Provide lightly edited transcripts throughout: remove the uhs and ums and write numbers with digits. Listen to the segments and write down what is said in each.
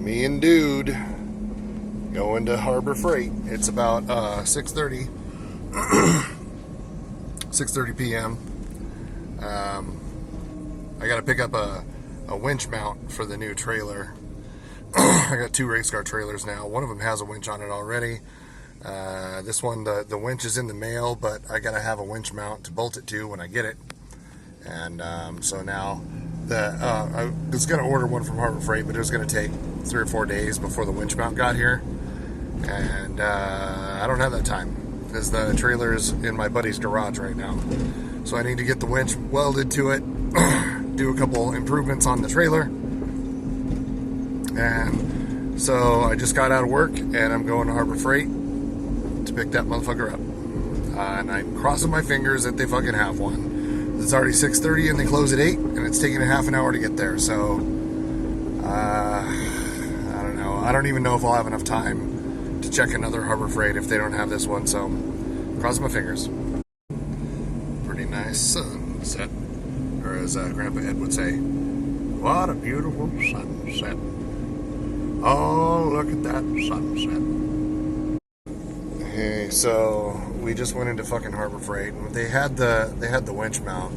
Me and dude going to Harbor Freight. It's about 6:30 p.m. I got to pick up a winch mount for the new trailer. I got 2 race car trailers now. One of them has a winch on it already. This one, the winch is in the mail, but I got to have a winch mount to bolt it to when I get it. And so now I was going to order one from Harbor Freight, but it was going to take 3 or 4 days before the winch mount got here. And I don't have that time because the trailer is in my buddy's garage right now. So I need to get the winch welded to it, do a couple improvements on the trailer. And so I just got out of work and I'm going to Harbor Freight to pick that motherfucker up. And I'm crossing my fingers that they fucking have one. It's already 6:30 and they close at 8 and it's taking a half an hour to get there. So I don't know. I don't even know if I'll have enough time to check another Harbor Freight if they don't have this one. So crossing my fingers. Pretty nice sunset, or as Grandpa Ed would say, what a beautiful sunset. Oh, look at that sunset. Hey, so we just went into fucking Harbor Freight. They had the winch mount,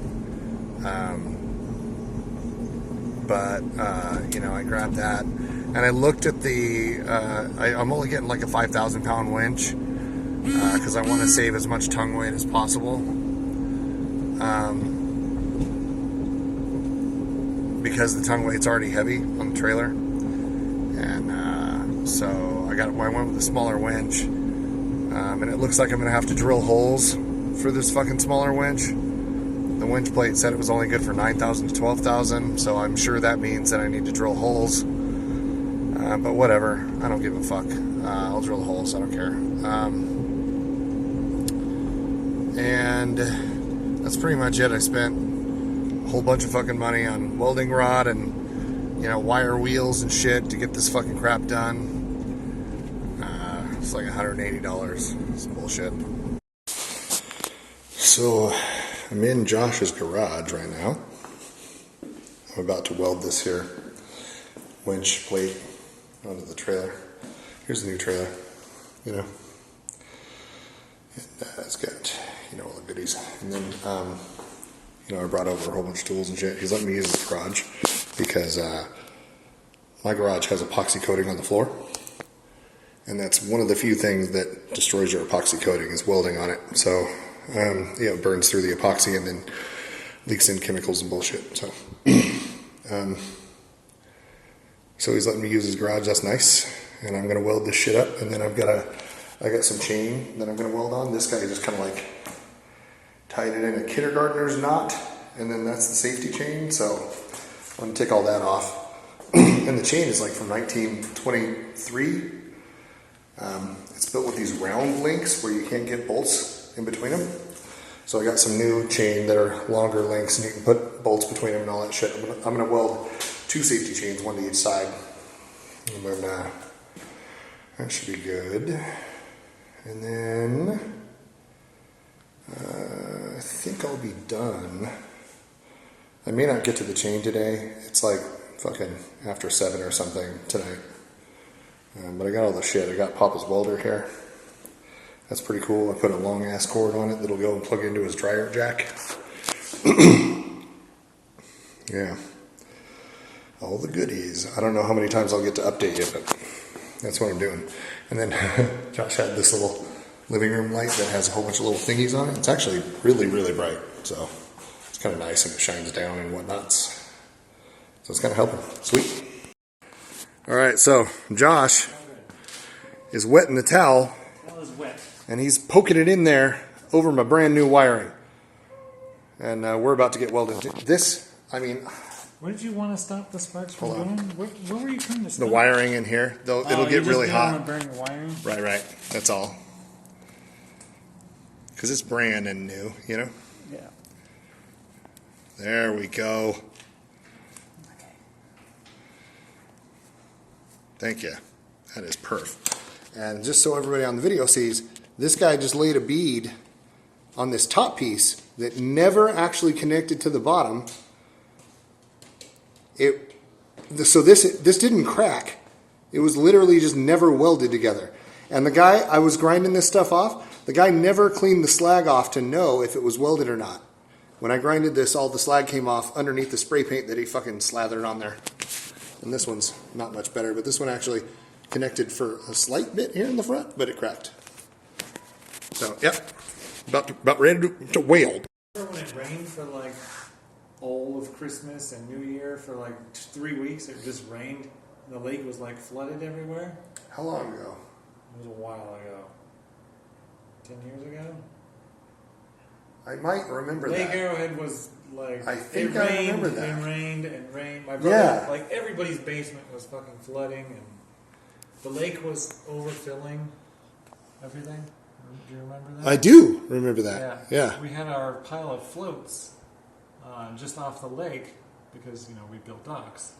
but you know, I grabbed that and I looked at the. I'm only getting like a 5,000 pound winch because I want to save as much tongue weight as possible. Because the tongue weight's already heavy on the trailer, and so I went with the smaller winch. And it looks like I'm gonna have to drill holes for this fucking smaller winch. The winch plate said it was only good for 9,000 to 12,000, so I'm sure that means that I need to drill holes. But whatever, I don't give a fuck. I'll drill the holes, I don't care. And that's pretty much it. I spent a whole bunch of fucking money on welding rod and, you know, wire wheels and shit to get this fucking crap done. It's like $180. It's bullshit. So I'm in Josh's garage right now. I'm about to weld this here winch plate onto the trailer. Here's the new trailer, you know. And it's got, you know, all the goodies. And then, you know, I brought over a whole bunch of tools and shit. He's letting me use his garage because my garage has epoxy coating on the floor. And that's one of the few things that destroys your epoxy coating is welding on it. So, you know, it burns through the epoxy and then leaks in chemicals and bullshit. So, so he's letting me use his garage. That's nice. And I'm gonna weld this shit up. And then I got some chain that I'm gonna weld on. This guy just kind of like tied it in a kindergartner's knot, and then that's the safety chain. So I'm gonna take all that off. And the chain is like from 1923. It's built with these round links where you can't get bolts in between them. So I got some new chain that are longer links and you can put bolts between them and all that shit. I'm gonna weld 2 safety chains, 1 to each side. And then that should be good. And then I think I'll be done. I may not get to the chain today. It's like fucking after 7 or something tonight. But I got all the shit. I got Papa's welder here. That's pretty cool. I put a long ass cord on it that'll go and plug into his dryer jack. Yeah. All the goodies. I don't know how many times I'll get to update you, but that's what I'm doing. And then Josh had this little living room light that has a whole bunch of little thingies on it. It's actually really, really bright. So it's kind of nice and it shines down and whatnot. So it's kind of helping. Sweet. All right, so Josh is wetting the towel, and he's poking it in there over my brand new wiring. And we're about to get welded. This, I mean... What did you want to stop the sparks from doing? What were you trying to stop? The wiring in here. It'll get really hot. Want to burn the wiring? Right. That's all. Because it's brand and new, you know? Yeah. There we go. Thank you. That is perf. And just so everybody on the video sees, this guy just laid a bead on this top piece that never actually connected to the bottom. So this didn't crack. It was literally just never welded together. And the guy, I was grinding this stuff off, the guy never cleaned the slag off to know if it was welded or not. When I grinded this, all the slag came off underneath the spray paint that he fucking slathered on there. And this one's not much better, but this one actually connected for a slight bit here in the front, but it cracked. So, yep, about ready to weld. Remember when it rained for like all of Christmas and New Year for like 3 weeks? It just rained and the lake was like flooded everywhere? How long ago? It was a while ago. 10 years ago? I might remember Lake that. Arrowhead was like, I think it I rained remember that. and rained and rained. My brother, Yeah. like everybody's basement was fucking flooding and the lake was overfilling everything. Do you remember that? I do remember that. Yeah. We had our pile of floats just off the lake because, you know, we built docks.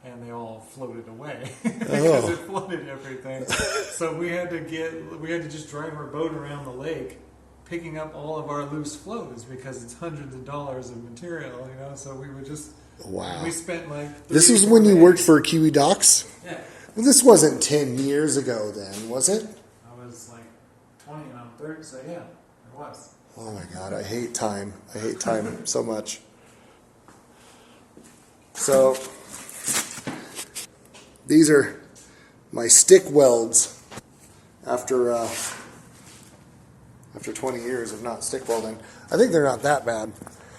And they all floated away because it flooded everything. So we had to just drive our boat around the lake, picking up all of our loose floats because it's hundreds of dollars of material, you know. So we would just we spent like This was when you worked for Kiwi Docks? Yeah. Well, this wasn't 10 years ago then, was it? I was like 20 and I'm 30, so yeah, it was. Oh my God, I hate time. I hate time so much. So these are my stick welds after 20 years of not stick welding. I think they're not that bad.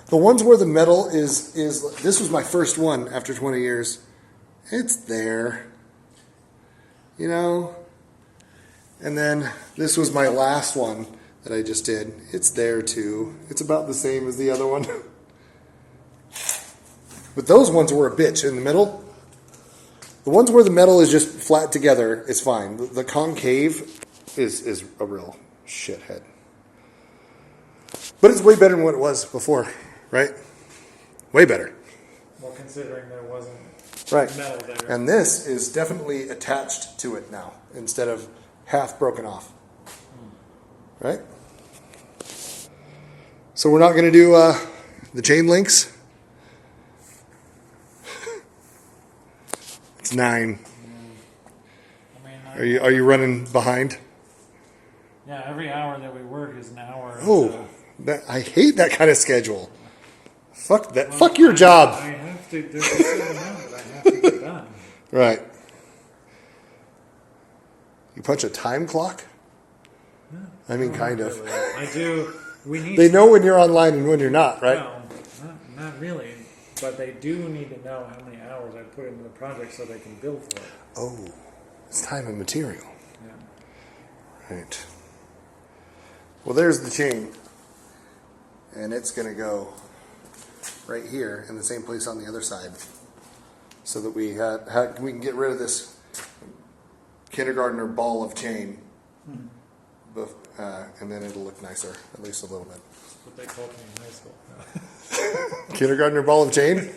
The ones where the metal is this was my first one after 20 years. It's there. You know? And then this was my last one that I just did. It's there too. It's about the same as the other one. But those ones were a bitch in the middle. The ones where the metal is just flat together is fine. The concave is a real shithead. But it's way better than what it was before, right? Way better. Well, considering there wasn't Right. metal there. And this is definitely attached to it now instead of half broken off. Right? So we're not going to do the chain links. It's 9. I mean, Are you running behind? yeah, every hour that we work is an hour. Oh, I hate that kind of schedule. Fuck that. Fuck your job. I have to. There's a certain amount that I have to get done. Right. You punch a time clock? I mean, kind of. Really. I do. We need. They know when you're online and when you're not, right? No, not really. But they do need to know how many hours I put into the project so they can bill for it. Oh, it's time and material. Yeah. Right. Well, there's the chain. And it's going to go right here in the same place on the other side. So that we can get rid of this kindergartner ball of chain. And then it'll look nicer, at least a little bit. That's what they called me in high school. Kindergartner ball of chain?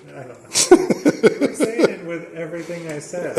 I don't know. You were saying it with everything I said.